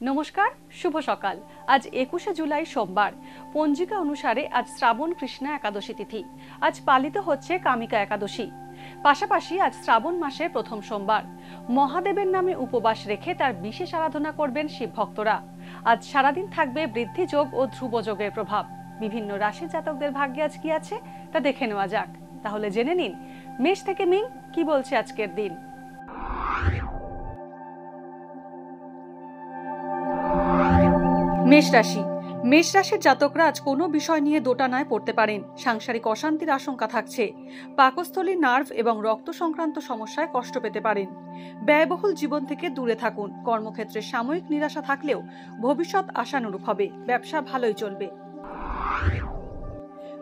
নমস্কার, শুভ সকাল। আজ 21শে জুলাই সোমবার। পঞ্জিকা অনুসারে আজ শ্রাবণ কৃষ্ণা একাদশী তিথি। আজ পালিত হচ্ছে কামিকা একাদশী। পাশাপাশি আজ শ্রাবণ মাসের প্রথম সোমবার। মহাদেবের নামে উপবাস রেখে তার বিশেষ আরাধনা করবেন শিব ভক্তরা। আজ সারাদিন থাকবে বৃদ্ধিযোগ ও ধ্রুবযোগের প্রভাব। বিভিন্ন রাশির জাতকদের ভাগ্যে আজ কি আছে তা দেখে নেওয়া যাক। তাহলে জেনে নিন মেষ থেকে মিন কি বলছে আজকের দিন। মেষ রাশি। মেষ রাশির জাতকরা আজ কোনো বিষয় নিয়ে দোটানায় পড়তে পারেন। সাংসারিক অশান্তির আশঙ্কা থাকছে। পাকস্থলী, নার্ভ এবং রক্ত সংক্রান্ত সমস্যায় কষ্ট পেতে পারেন। ব্যয়বহুল জীবন থেকে দূরে থাকুন। কর্মক্ষেত্রে সাময়িক নিরাশা থাকলেও ভবিষ্যৎ আশানুরূপ হবে। ব্যবসা ভালোই চলবে।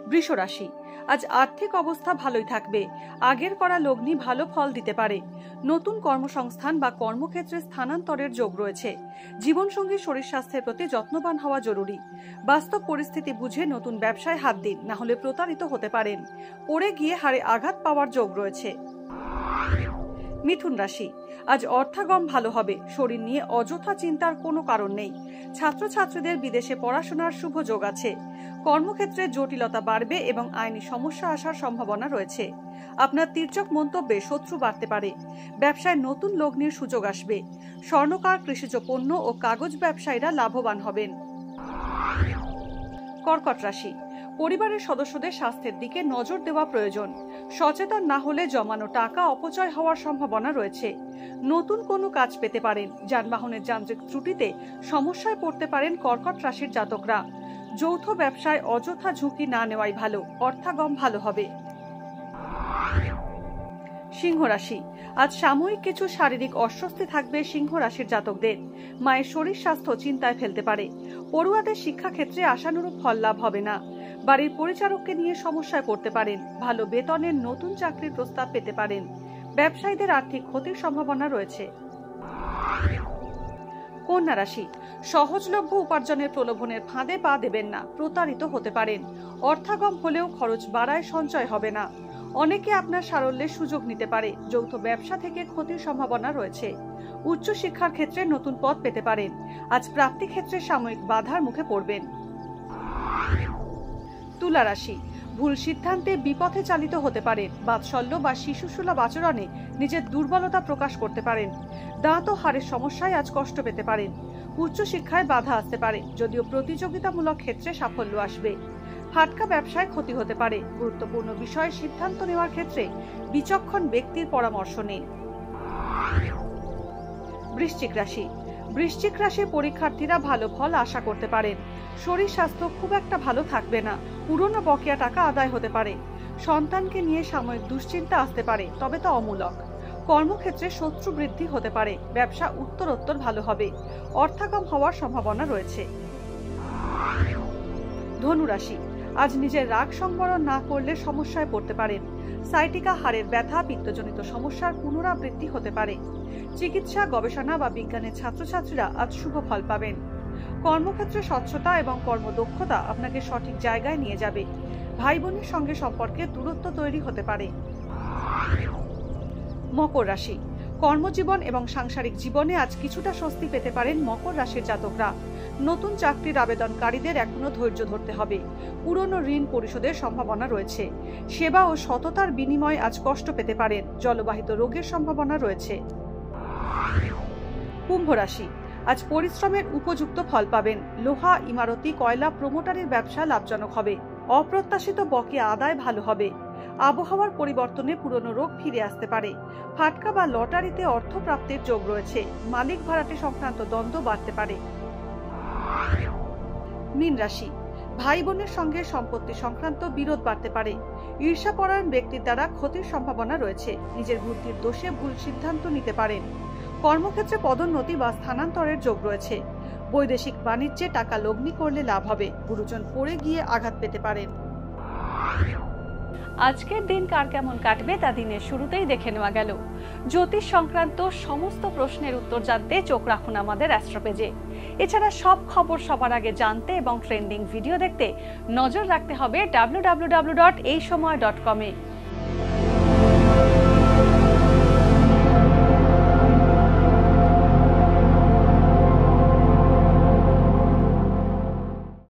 বৃষ রাশি। আজ আর্থিক অবস্থা ভালোই থাকবে। আগের করা লগ্নি ভালো ফল দিতে পারে। নতুন কর্মসংস্থান বা কর্মক্ষেত্রে স্থানান্তরের যোগ রয়েছে। জীবনসঙ্গীর শরীর স্বাস্থ্যের প্রতি যত্নবান হওয়া জরুরি। বাস্তব পরিস্থিতি বুঝে নতুন ব্যবসায় হাত দিন, না হলে প্রতারিত হতে পারেন। পড়ে গিয়ে হাড়ে আঘাত পাওয়ার যোগ রয়েছে। মিথুন রাশি। আজ অর্থাগম ভালো হবে। শরীর নিয়ে অযথা চিন্তার কোনো কারণ নেই। ছাত্রছাত্রীদের বিদেশে পড়াশোনার শুভ যোগ আছে। কর্মক্ষেত্রে জটিলতা বাড়বে এবং আইনি সমস্যা আসার সম্ভাবনা রয়েছে। আপনার তীর্যক মন্তব্যে শত্রু বাড়তে পারে। ব্যবসায় নতুন লগ্নির সুযোগ আসবে। স্বর্ণকার, কৃষিজ পণ্য ও কাগজ ব্যবসায়ীরা লাভবান হবেন। কর্কট রাশি। পরিবারের সদস্যদের স্বাস্থ্যের দিকে নজর দেওয়া প্রয়োজন। সচেতন না হলে জমানো টাকা অপচয় হওয়ার সম্ভাবনা রয়েছে। নতুন কোনো কাজ পেতে পারেন। যানবাহনের যান্ত্রিক ত্রুটিতে সমস্যায় পড়তে পারেন কর্কট রাশির জাতকরা। যৌথ ব্যবসায় অযথা ঝুঁকি না নেওয়াই ভালো। অর্থাগম ভালো হবে। সিংহ রাশি। আজ সাময়িক কিছু শারীরিক অস্বস্তি থাকবে সিংহ রাশির জাতকদের। মায়ের শরীর স্বাস্থ্য চিন্তায় ফেলতে পারে। পড়ুয়াদের শিক্ষাক্ষেত্রে আশানুরূপ ফল লাভ হবে না। বাড়ির পরিচারককে নিয়ে সমস্যায় পড়তে পারেন। ভালো বেতনের নতুন চাকরির প্রস্তাব পেতে পারেন। ব্যবসায়ীদের আর্থিক ক্ষতির সম্ভাবনা রয়েছে। কন্যা রাশি। সহজলভ্য উপার্জনের প্রলোভনের ফাঁদে পা দেবেন না, প্রতারিত হতে পারেন। অর্থাগম হলেও খরচ বাড়ায় সঞ্চয় হবে না। অনেকে আপনার সারল্যের সুযোগ নিতে পারে। যৌথ ব্যবসা থেকে ক্ষতির সম্ভাবনা রয়েছে। উচ্চ শিক্ষার ক্ষেত্রে নতুন পদ পেতে পারেন। আজ প্রাপ্তি ক্ষেত্রে সাময়িক বাধার মুখে পড়বেন। তুলা রাশি। ভুল সিদ্ধান্তে বিপথে চালিত হতে পারেন। বাৎসল্য বা শিশুসুলভ আচরণে নিজের দুর্বলতা প্রকাশ করতে পারেন। দাঁত ও হাড়ের সমস্যায় আজ কষ্ট পেতে পারেন। উচ্চ শিক্ষায় বাধা আসতে পারে, যদিও প্রতিযোগিতামূলক ক্ষেত্রে সাফল্য আসবে। ফাটকা ব্যবসায় ক্ষতি হতে পারে। গুরুত্বপূর্ণ বিষয়ে সিদ্ধান্ত নেওয়ার ক্ষেত্রে বিচক্ষণ ব্যক্তির পরামর্শ নিন। বৃশ্চিক রাশি। বৃশ্চিক রাশির পরীক্ষার্থীরা ভালো ফল আশা করতে পারেন। শরীর স্বাস্থ্য খুব একটা ভালো থাকবে না। পুরনো বকেয়া টাকা আদায় হতে পারে। সন্তানকে নিয়ে সাময়িক দুশ্চিন্তা আসতে পারে, তবে তা অমূলক। কর্মক্ষেত্রে শত্রু বৃদ্ধি হতে পারে। ব্যবসা উত্তরোত্তর ভালো হবে। অর্থাগম হওয়ার সম্ভাবনা রয়েছে। ধনু রাশি। আজ নিজের রাগ সংবরণ না করলে সমস্যায় পড়তে পারেন। সাইটিকা, হাড়ের ব্যথা, পিত্তজনিত সমস্যার পুনরাবৃত্তি হতে পারে। চিকিৎসা, গবেষণা বা বিজ্ঞানের ছাত্রছাত্রীরা আজ শুভ ফল পাবেন। কর্মক্ষেত্রে স্বচ্ছতা এবং কর্মদক্ষতা আপনাকে সঠিক জায়গায় নিয়ে যাবে। ভাই বোনের সঙ্গে সম্পর্কে দূরত্ব তৈরি হতে পারে। মকর রাশি। কর্মজীবন এবং সাংসারিক জীবনে আজ কিছুটা স্বস্তি পেতে পারেন মকর রাশির জাতকরা। নতুন চাকরির আবেদনকারীদের এখনো ধৈর্য ধরতে হবে। পুরনো ঋণ পরিশোধের সম্ভাবনা রয়েছে। সেবা ও সততার বিনিময়ে আজ কষ্ট পেতে পারেন। জলবাহিত রোগের সম্ভাবনা রয়েছে। কুম্ভ রাশি। আজ পরিশ্রমের উপযুক্ত ফল পাবেন। লোহা, ইমারতি, কয়লা, প্রমোটারের ব্যবসা লাভজনক হবে। অপ্রত্যাশিত বকেয়া আদায় ভালো হবে। আবহাওয়ার পরিবর্তনে পুরনো রোগ ফিরে আসতে পারে। ফাটকা বা লটারিতে অর্থ প্রাপ্তির যোগ রয়েছে। মালিক ভাড়াটে সংক্রান্ত দ্বন্দ্ব বাড়তে পারে। মীন রাশি। ভাই বোনের সঙ্গে সম্পত্তি সংক্রান্ত বিরোধ বাড়তে পারে। ঈর্ষাপরায়ণ ব্যক্তির দ্বারা ক্ষতির সম্ভাবনা রয়েছে। নিজের বুদ্ধির দোষে ভুল সিদ্ধান্ত নিতে পারেন। কর্মক্ষেত্রে পদোন্নতি বা স্থানান্তরের যোগ রয়েছে। বৈদেশিক বাণিজ্যে টাকা লগ্নি করলে লাভ হবে। গুরুজন পড়ে গিয়ে আঘাত পেতে পারেন। আজকের দিন কার কেমন কাটবে তা দিনের শুরুতেই দেখে নেওয়া গেল। জ্যোতিষ সংক্রান্ত সমস্ত প্রশ্নের উত্তর জানতে চোখ রাখুন আমাদের অ্যাস্ট্রো পেজে। এছাড়া সব খবর সবার আগে জানতে এবং ট্রেন্ডিং ভিডিও দেখতে নজর রাখতে হবে www.এইসময়.com-এ।